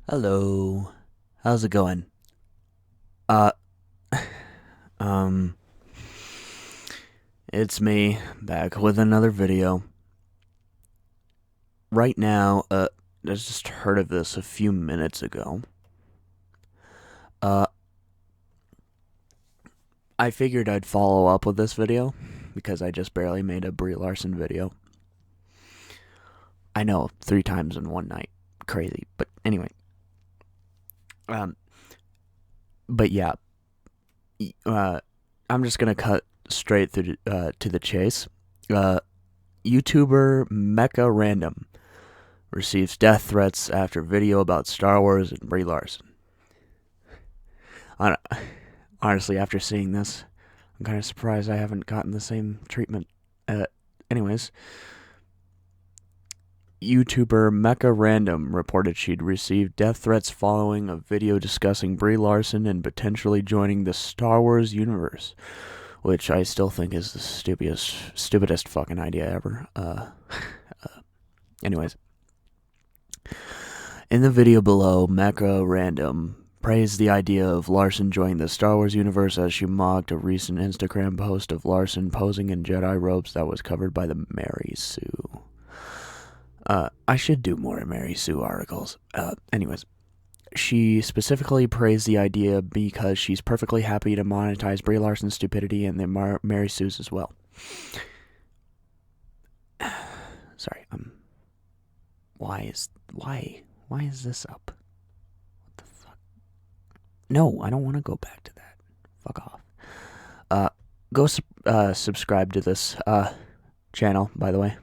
Hello. How's it going? Uh, um, it's me back with another video. Right now, I just heard of this a few minutes ago. Uh, I figured I'd follow up with this video because I just barely made a Brie Larson video. I know, 3 times in one night. Crazy. But anyway. Um, but yeah. I'm just gonna cut straight through to the chase. Uh, YouTuber Mecha Random receives death threats after video about Star Wars and Brie Larson. Honestly, after seeing this, I'm kind of surprised I haven't gotten the same treatment. Anyways, YouTuber Mecha Random reported she'd received death threats following a video discussing Brie Larson and potentially joining the Star Wars universe, which I still think is the stupidest fucking idea ever. Anyways, in the video below, Mecha Random praised the idea of Larson joining the Star Wars universe as she mocked a recent Instagram post of Larson posing in Jedi robes that was covered by the Mary Sue. I should do more Mary Sue articles. Anyways, she specifically praised the idea because she's perfectly happy to monetize Brie Larson's stupidity and the Mary Sue's as well. Sorry, why is this up? What the fuck? No, I don't want to go back to that. Fuck off. Go subscribe to this channel, by the way.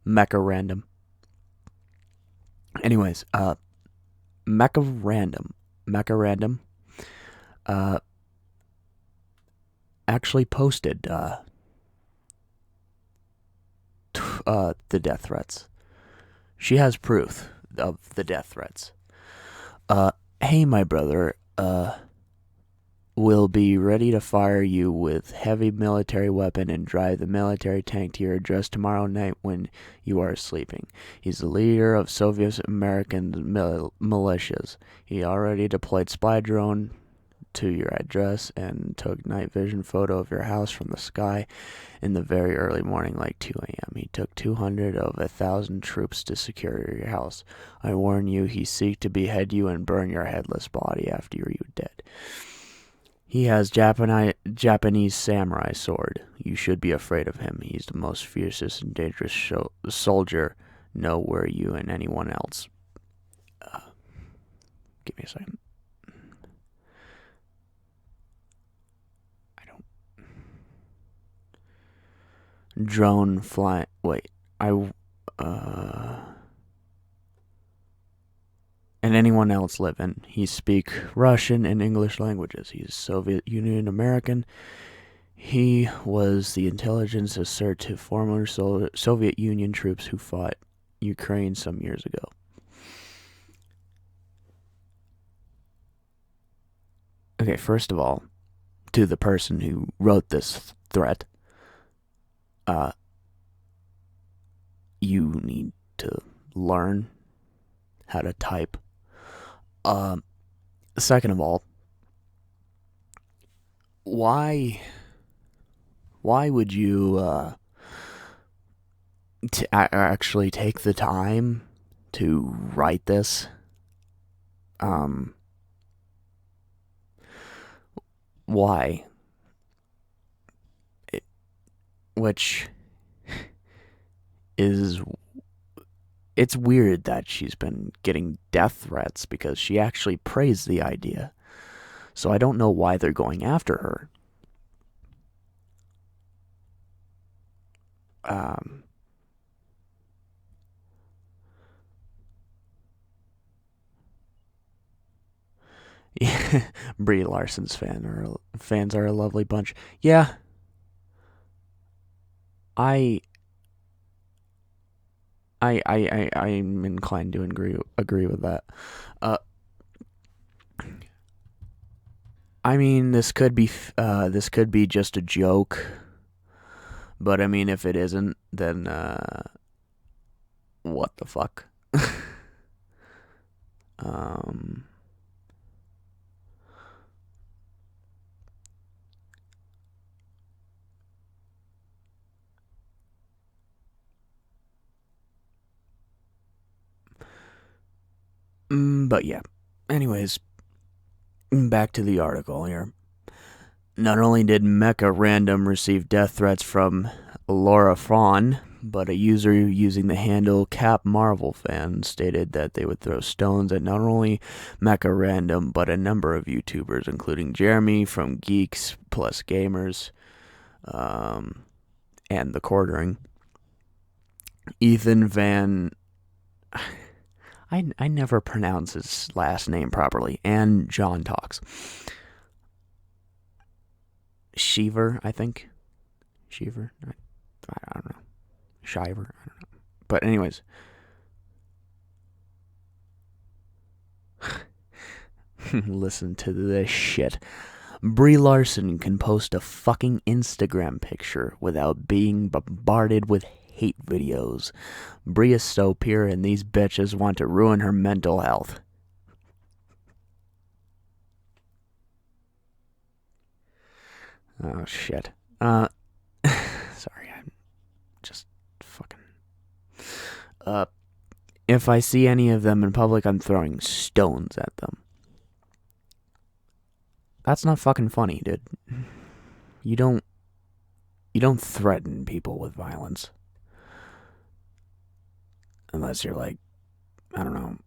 Mecha Random. Anyways, Mecha Random actually posted the death threats. She has proof of the death threats. Hey, my brother, will be ready to fire you with heavy military weapon and drive the military tank to your address tomorrow night when you are sleeping. He's the leader of Soviet American militias. He already deployed spy drone to your address and took night vision photo of your house from the sky in the very early morning, like 2 a.m. He took 200 of 1,000 troops to secure your house. I warn you, he seek to behead you and burn your headless body after you're dead. He has Japanese samurai sword. You should be afraid of him. He's the most fiercest and dangerous soldier. Know where you and anyone else. Give me a second. Drone fly. Wait, and anyone else live in. He speak Russian and English languages. He's Soviet Union American. He was the intelligence assert to former Soviet Union troops who fought Ukraine some years ago. Okay, first of all, to the person who wrote this threat, you need to learn how to type. Second of all, why would you actually take the time to write this? Why? Which is, it's weird that she's been getting death threats because she actually praised the idea. So I don't know why they're going after her. Yeah, Brie Larson's fans are a lovely bunch. Yeah, I I'm inclined to agree with that. I mean, this could be just a joke, but I mean, if it isn't, then what the fuck? Um, but yeah. Anyways, back to the article here. Not only did Mecha Random receive death threats from Laura Fawn, but a user using the handle Cap Marvel Fan stated that they would throw stones at not only Mecha Random, but a number of YouTubers, including Jeremy from Geeks Plus Gamers, and The Quartering, Ethan Van... I never pronounce his last name properly, and John Talks. Sheaver, I think. Sheaver? I don't know. Shiver? I don't know. But anyways. Listen to this shit. Brie Larson can post a fucking Instagram picture without being bombarded with hate videos. Brie is so pure and these bitches want to ruin her mental health. Oh, shit. Sorry, I'm just fucking... If I see any of them in public, I'm throwing stones at them. That's not fucking funny, dude. You don't threaten people with violence. Unless you're like, I don't know,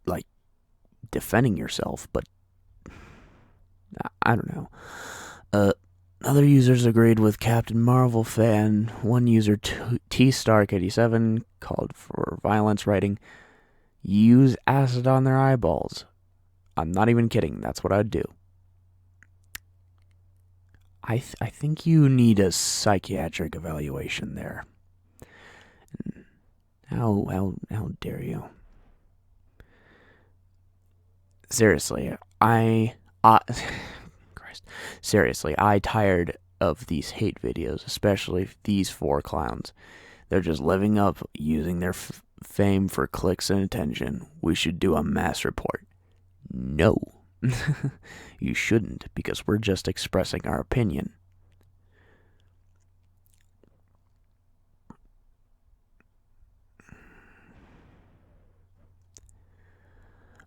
like defending yourself, but I don't know. Other users agreed with Captain Marvel fan. One user, T-Stark87, called for violence, writing, "Use acid on their eyeballs." I'm not even kidding. That's what I'd do. I think you need a psychiatric evaluation there. How dare you? Seriously, Christ. Seriously, I tired of these hate videos, especially these four clowns. They're just living up, using their fame for clicks and attention. We should do a mass report. No. You shouldn't, because we're just expressing our opinion.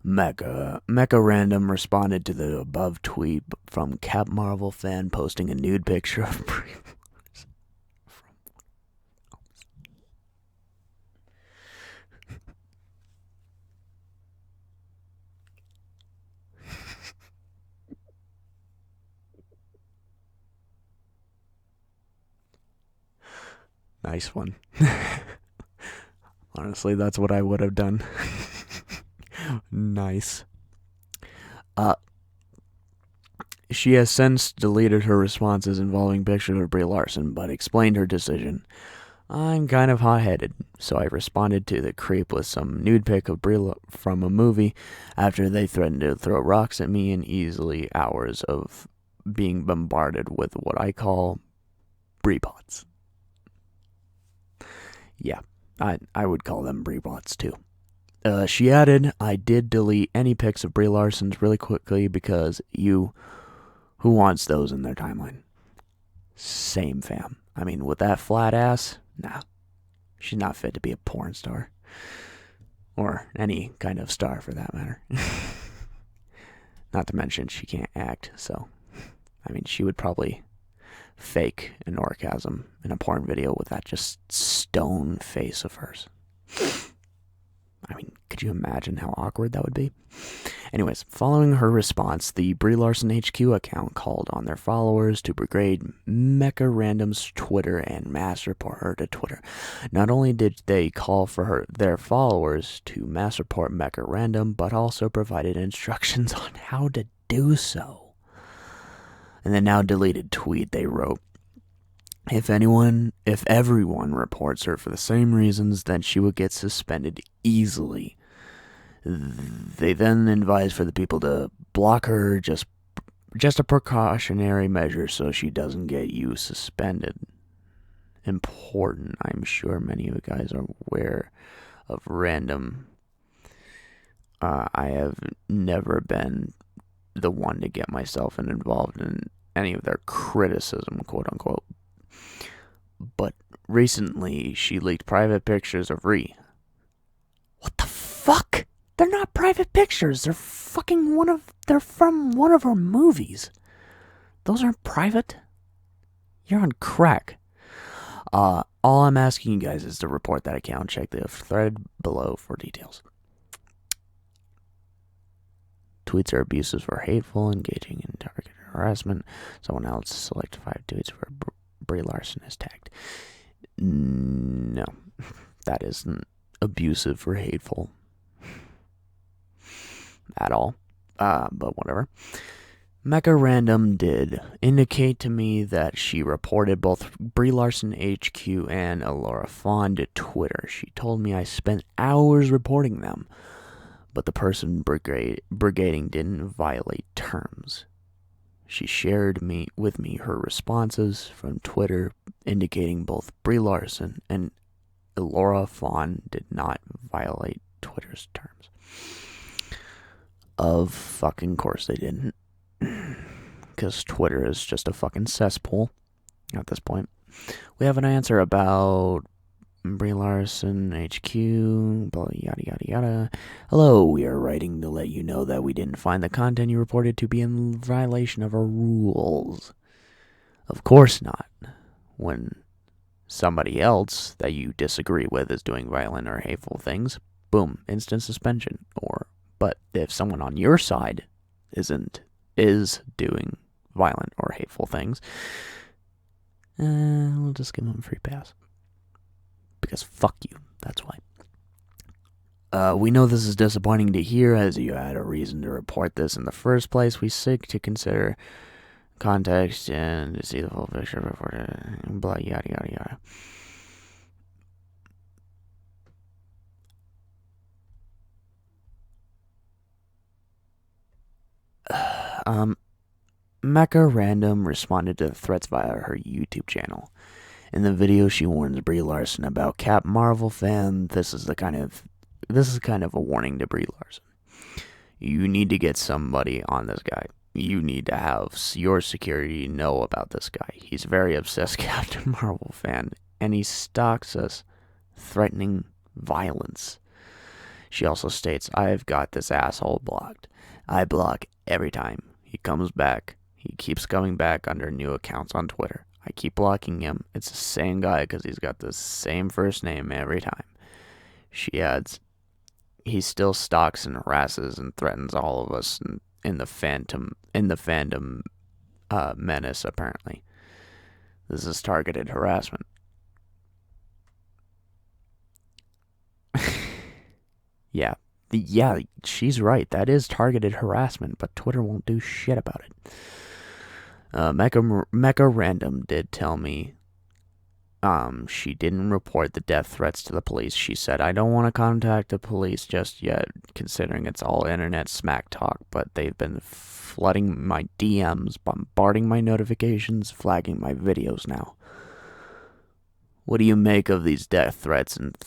Mecha Random responded to the above tweet from Cap Marvel fan posting a nude picture of Brie. Nice one. Honestly, that's what I would have done. Nice. She has since deleted her responses involving pictures of Brie Larson, but explained her decision. I'm kind of hot-headed, so I responded to the creep with some nude pic of Brie from a movie after they threatened to throw rocks at me and easily hours of being bombarded with what I call Brie bots. Yeah, I would call them Brie bots too. She added, I did delete any pics of Brie Larson's really quickly because who wants those in their timeline? Same, fam. I mean, with that flat ass, nah. She's not fit to be a porn star. Or any kind of star for that matter. Not to mention she can't act, so... I mean, she would probably fake an orgasm in a porn video with that just stone face of hers. I mean, could you imagine how awkward that would be? Anyways, following her response, the Brie Larson HQ account called on their followers to brigade Mecha Random's Twitter and mass report her to Twitter. Not only did they call for their followers to mass report Mecha Random, but also provided instructions on how to do so. In the now deleted tweet, they wrote, if everyone reports her for the same reasons, then she will get suspended easily. They then advise for the people to block her, just a precautionary measure so she doesn't get you suspended. Important. I'm sure many of you guys are aware of random. I have never been the one to get myself involved in any of their criticism, quote unquote. But recently, she leaked private pictures of Brie. What the fuck? They're not private pictures. They're they're from one of her movies. Those aren't private. You're on crack. All I'm asking you guys is to report that account. Check the thread below for details. Tweets are abusive or hateful, engaging in targeted harassment. Someone else select 5 tweets where Brie Larson is tagged. No, that isn't abusive or hateful at all. But whatever. Mecha Random did indicate to me that she reported both Brie Larson HQ and Alora Fawn to Twitter. She told me I spent hours reporting them, but the person brigading didn't violate terms. She shared with me her responses from Twitter, indicating both Brie Larson and Alora Fawn did not violate Twitter's terms. Of fucking course they didn't. Because Twitter is just a fucking cesspool at this point. We have an answer about Brie Larson, HQ, blah, yada, yada, yada. Hello, we are writing to let you know that we didn't find the content you reported to be in violation of our rules. Of course not. When somebody else that you disagree with is doing violent or hateful things, boom, instant suspension. But if someone on your side is doing violent or hateful things, we'll just give them a free pass. Because fuck you, that's why. We know this is disappointing to hear, as you had a reason to report this in the first place. We seek to consider context and to see the full picture before blah, yada, yada, yada. Mecha Random responded to the threats via her YouTube channel. In the video, she warns Brie Larson about Cap Marvel fan. This is kind of a warning to Brie Larson. You need to get somebody on this guy. You need to have your security know about this guy. He's a very obsessed Captain Marvel fan, and he stalks us, threatening violence. She also states, I've got this asshole blocked. I block every time. He comes back. He keeps coming back under new accounts on Twitter. I keep blocking him. It's the same guy because he's got the same first name every time. She adds, he still stalks and harasses and threatens all of us in the fandom menace, apparently. This is targeted harassment. Yeah, she's right. That is targeted harassment, but Twitter won't do shit about it. Mecha Random did tell me she didn't report the death threats to the police. She said, I don't want to contact the police just yet, considering it's all internet smack talk, but they've been flooding my DMs, bombarding my notifications, flagging my videos now. What do you make of these death threats and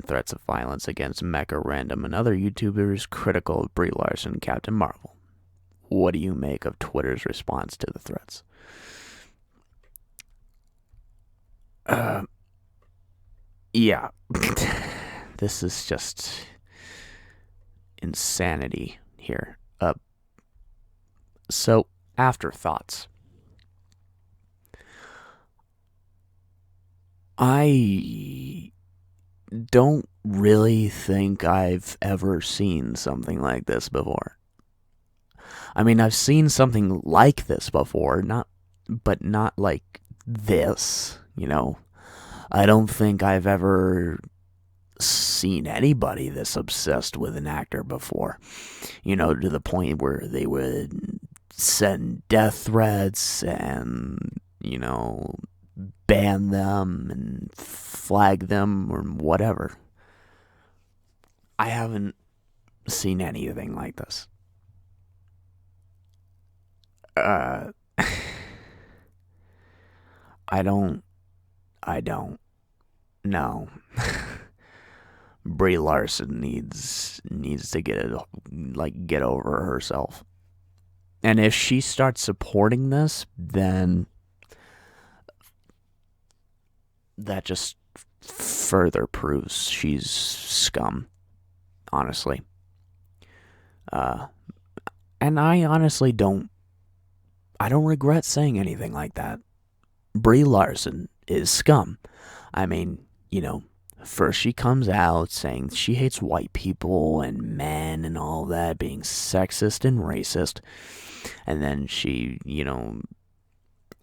threats of violence against Mecha Random and other YouTubers critical of Brie Larson and Captain Marvel? What do you make of Twitter's response to the threats? Yeah. This is just insanity here. So, afterthoughts. I don't really think I've ever seen something like this before. I mean, I've seen something like this before, but not like this, you know. I don't think I've ever seen anybody this obsessed with an actor before, you know, to the point where they would send death threats and, you know, ban them and flag them or whatever. I haven't seen anything like this. I don't. No. Brie Larson needs to get over herself. And if she starts supporting this, then that just further proves she's scum, honestly. Uh, and I honestly I don't regret saying anything like that. Brie Larson is scum. I mean, first she comes out saying she hates white people and men and all that, being sexist and racist. And then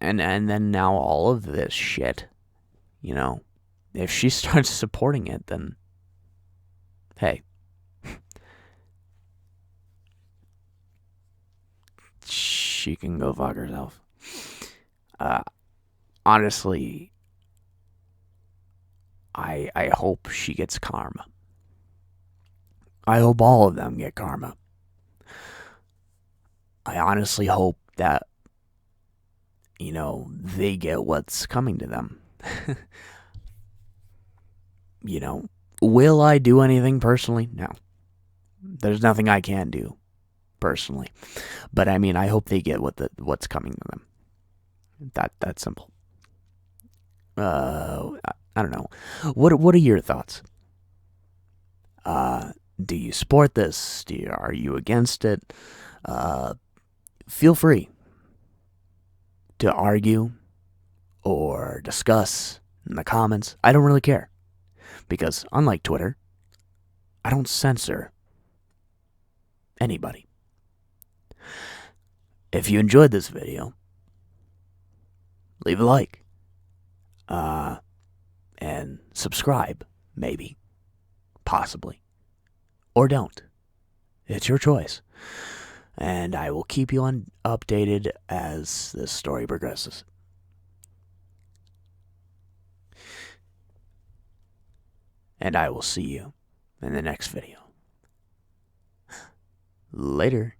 and then now all of this shit, if she starts supporting it, then hey, she can go fuck herself. Uh, Honestly, I hope she gets karma. I hope all of them get karma. I honestly hope that, they get what's coming to them. Will I do anything personally? No. There's nothing I can do personally. But I mean, I hope they get what's coming to them. That's simple. I don't know. What are your thoughts? Do you support this? Are you against it? Feel free to argue or discuss in the comments. I don't really care because unlike Twitter, I don't censor anybody. If you enjoyed this video, leave a like. And subscribe, maybe, possibly, or don't. It's your choice. And I will keep you updated as this story progresses. And I will see you in the next video. Later.